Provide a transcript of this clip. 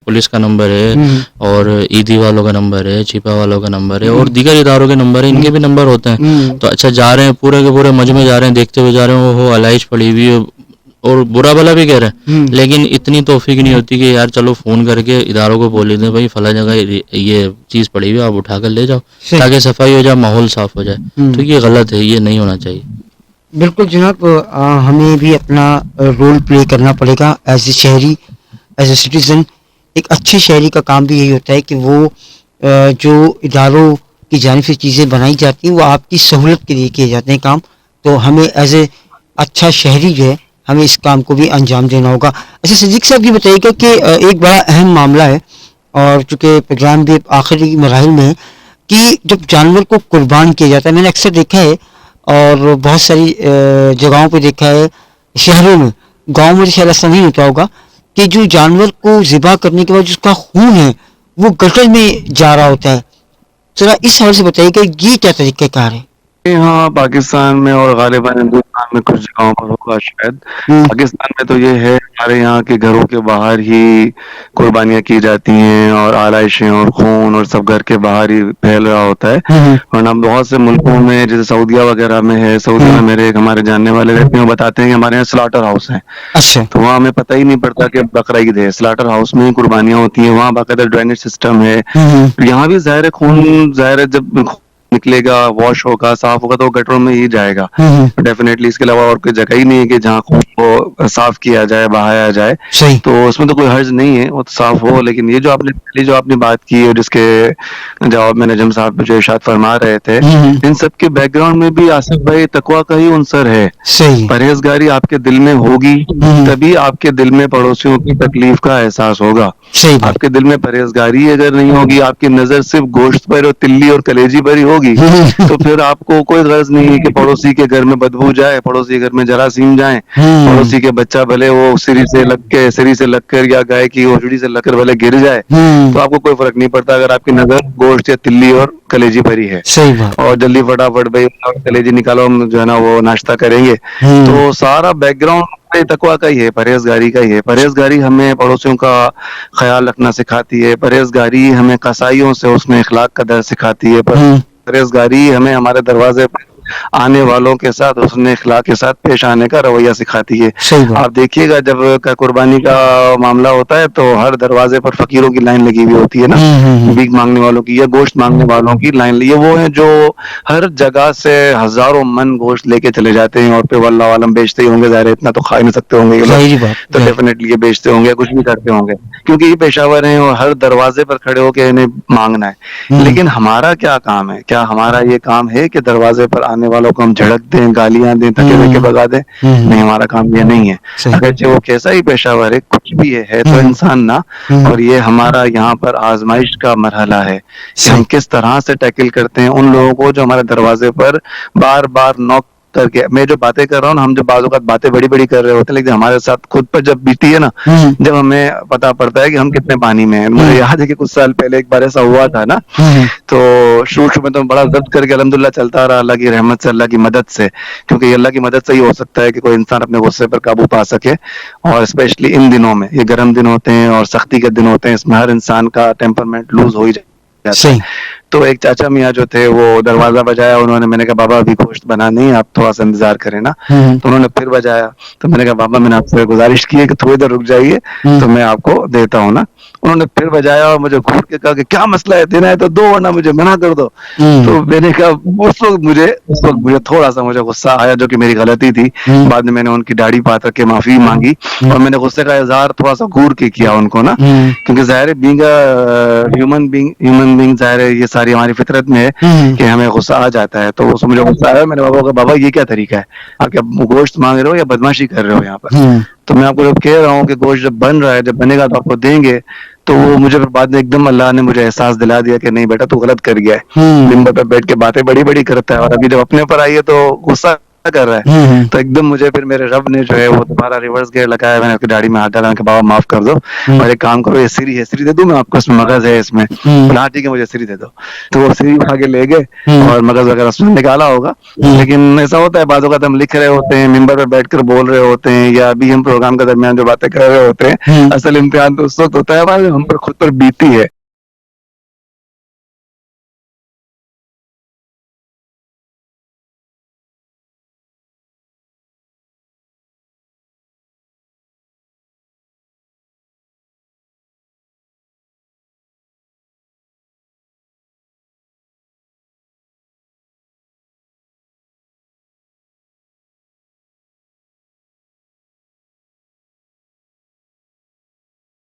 Police का number है और ईदी वालों का नंबर है, छिपा वालों का नंबर है और दीगर इदारों के नंबर है, इनके भी नंबर होते हैं। तो अच्छा जा रहे हैं, पूरे के पूरे मजमे जा रहे हैं, देखते हुए जा रहे हैं, वो अलाइश पड़ी हुई है और बुरा भला भी कह रहे हैं, लेकिन इतनी तौफीक नहीं होती कि यार चलो फ़ोन करके इदारों को बोल दें भाई फला जगह ये चीज़ पड़ी हुई है, आप उठा कर ले जाओ ताकि सफाई हो जाए, माहौल साफ़ हो जाए। तो ये गलत है, ये नहीं होना चाहिए। बिल्कुल जनाब, हमें भी अपना रोल प्ले करना पड़ेगा एज ए शहरी, एज ए सिटीज़न। एक अच्छे शहरी का काम भी यही होता है कि वो जो इदारों की जानिब से चीज़ें बनाई जाती हैं वो आपकी सहूलत के लिए किए जाते हैं काम। तो हमें एज ए अच्छा शहरी जो है हमें इस काम को भी अंजाम देना होगा। अच्छा सिद्दीक साहब ये बताइएगा कि एक बड़ा अहम मामला है और चूँकि प्रोग्राम भी आखिरी मराहिल में है कि जब जानवर को कुर्बान किया जाता है, मैंने अक्सर देखा है और बहुत सारी जगहों पे देखा है, शहरों में, गांव में शायद ऐसा नहीं होता होगा कि जो जानवर को ज़िबा करने के बाद जिसका खून है वो गटर में जा रहा होता है। जरा इस हवाले से बताइएगा ये क्या तरीक़ाकार है? हाँ, पाकिस्तान में और गालिबन हिंदुस्तान में कुछ जगहों पर होगा शायद। पाकिस्तान में तो ये है, हमारे यहाँ के घरों के बाहर ही कुर्बानियाँ की जाती हैं और आलाइशें और खून और सब घर के बाहर ही फैल रहा होता है। वरना बहुत से मुल्कों में जैसे सऊदीया वगैरह में है, सऊदीया में मेरे एक हमारे जानने वाले रहते हैं, वो बताते हैं कि हमारे यहाँ स्लॉटर हाउस है। अच्छा। तो वहाँ हमें पता ही नहीं पड़ता कि बकरा ईद है, स्लॉटर हाउस में ही कुर्बानियाँ होती हैं, वहाँ बाकायदा ड्रेनेज सिस्टम है। यहाँ भी ज़ाहिर है खून, ज़ाहिर है जब निकलेगा, वॉश होगा, साफ होगा तो गटरों में ही जाएगा डेफिनेटली। इसके अलावा और कोई जगह ही नहीं है कि जहाँ खून को साफ किया जाए, बहाया जाए। तो उसमें तो कोई हर्ज नहीं है, वो तो साफ हो। लेकिन ये जो आपने बात की और जिसके जवाब में नजम साहब जो इरशाद फरमा रहे थे, इन सब के बैकग्राउंड में भी आसिफ भाई तकवा का ही उनसर है। परहेजगारी आपके दिल में होगी तभी आपके दिल में पड़ोसियों की तकलीफ का एहसास होगा। आपके दिल में परहेजगारी अगर नहीं होगी, आपकी नजर सिर्फ गोश्त पर और तिल्ली और कलेजी पर ही होगी, तो फिर आपको कोई गर्ज नहीं है कि पड़ोसी के घर में बदबू जाए, पड़ोसी के घर में जरासीम जाए, पड़ोसी के बच्चा भले वो सिरी से लग कर या गाय की ओछड़ी से लगकर भले गिर जाए, तो आपको कोई फर्क नहीं पड़ता अगर आपकी नजर गोश्त या तिल्ली और कलेजी पर ही है। सही बात। और जल्दी फटाफट भाई कलेजी निकालो, हम जो है ना वो नाश्ता करेंगे। तो सारा बैकग्राउंड तकवा का ही है, परहेजगारी का ही है। परहेजगारी हमें पड़ोसियों का ख्याल रखना सिखाती है, परहेजगारी हमें कसाईयों से उसमें इखलाक का दर्ज सिखाती है, परहेजगारी हमें हमारे दरवाजे पर आने वालों के साथ उसने इखलाक के साथ पेश आने का रवैया सिखाती है। आप देखिएगा जब कुर्बानी का मामला होता है तो हर दरवाजे पर फकीरों की लाइन लगी हुई होती है ना, भीख मांगने वालों की या गोश्त मांगने वालों की लाइन लगी। वो है जो हर जगह से हजारों मन गोश्त लेके चले जाते हैं और फिर वल्लाह आलम बेचते ही होंगे, ज़ाहिर इतना तो खा ही नहीं सकते होंगे ये लोग, तो डेफिनेटली ये बेचते होंगे, कुछ भी करते होंगे क्योंकि ये पेशावर हैं और हर दरवाजे पर खड़े होकर इन्हें मांगना है। लेकिन हमारा क्या काम है? क्या हमारा ये काम है कि दरवाजे पर आने वालों को हम झड़क दें, गालियां दें, धक्के धक्के भगा दें? नहीं, हमारा काम ये नहीं है। अगर जो वो कैसा ही पेशावर है, कुछ भी है तो इंसान ना। और ये हमारा यहाँ पर आजमाइश का मरहला है कि हम किस तरह से टैकल करते हैं उन लोगों को जो हमारे दरवाजे पर बार बार नॉक करके। मैं जो बातें कर रहा हूँ ना, हम जब बाजू का बातें बड़ी बड़ी कर रहे होते हैं, लेकिन हमारे साथ खुद पर जब बीती है ना, जब हमें पता पड़ता है कि हम कितने पानी में हैं। मुझे याद है कि कुछ साल पहले एक बार ऐसा हुआ था ना, तो शुरू में तो बड़ा जब्त करके अल्हम्दुलिल्लाह चलता रहा, अल्लाह की रहमत से, अल्लाह की मदद से, क्योंकि अल्लाह की मदद से ही हो सकता है कि कोई इंसान अपने गुस्से पर काबू पा सके। और स्पेशली इन दिनों में, ये गर्म दिन होते हैं और सख्ती के दिन होते हैं, इसमें हर इंसान का टेम्परमेंट लूज हो ही जाता है। तो एक चाचा मियाँ जो थे वो दरवाजा बजाया, उन्होंने, मैंने कहा बाबा अभी गोश्त बना नहीं, आप थोड़ा सा इंतजार करें ना। तो उन्होंने फिर बजाया, तो मैंने कहा बाबा मैंने आपसे गुजारिश की है कि थोड़ी देर रुक जाइए तो मैं आपको देता हूँ ना। उन्होंने फिर बजाया और मुझे घूर के कहा कि क्या मसला है, देना है तो दो वरना मुझे मना कर दो। तो मैंने कहा उस वक्त मुझे थोड़ा सा मुझे गुस्सा आया, जो कि मेरी गलती थी। बाद में मैंने उनकी दाढ़ी पात रख के माफी मांगी और मैंने गुस्से का इजहार थोड़ा सा घूर के किया उनको ना, क्योंकि जाहिर है बीइंग ह्यूमन बीइंग जाहिर है ये सारी हमारी फितरत में है कि हमें गुस्सा आ जाता है। तो उसमें मुझे गुस्सा आया, मैंने बाबा को, बाबा ये क्या तरीका है, आप क्या गोश्त मांग रहे हो या बदमाशी कर रहे हो यहाँ पर? तो मैं आपको जब कह रहा हूँ कि गोश्त जब बन रहा है, जब बनेगा तो आपको देंगे। तो वो मुझे बाद में एकदम अल्लाह ने मुझे एहसास दिला दिया कि नहीं बेटा तू गलत कर गया है, मिंबर पर बैठ के बातें बड़ी बड़ी करता है, और अभी जब अपने पर आई है तो गुस्सा कर रहा है। तो एकदम मुझे फिर मेरे रब ने जो है वो दोबारा रिवर्स गियर लगाया, मैंने उसकी गाड़ी में हाथ डाला कि बाबा माफ कर दो और एक काम करो, ये सीरी दे दूं मैं आपको, इसमें मगज है इसमें। बोला हाँ ठीक है मुझे सीरी दे दो। तो वो सीरी उठा के ले गए और मगज वगैरह उसमें निकाला होगा। लेकिन ऐसा होता है बातों का, हम लिख रहे होते हैं, मिंबर पर बैठकर बोल रहे होते हैं, या अभी हम प्रोग्राम के दरमियान जो बातें कर रहे होते हैं, असल इम्तिहान तो उस वक्त होता है हम पर खुद पर बीती है।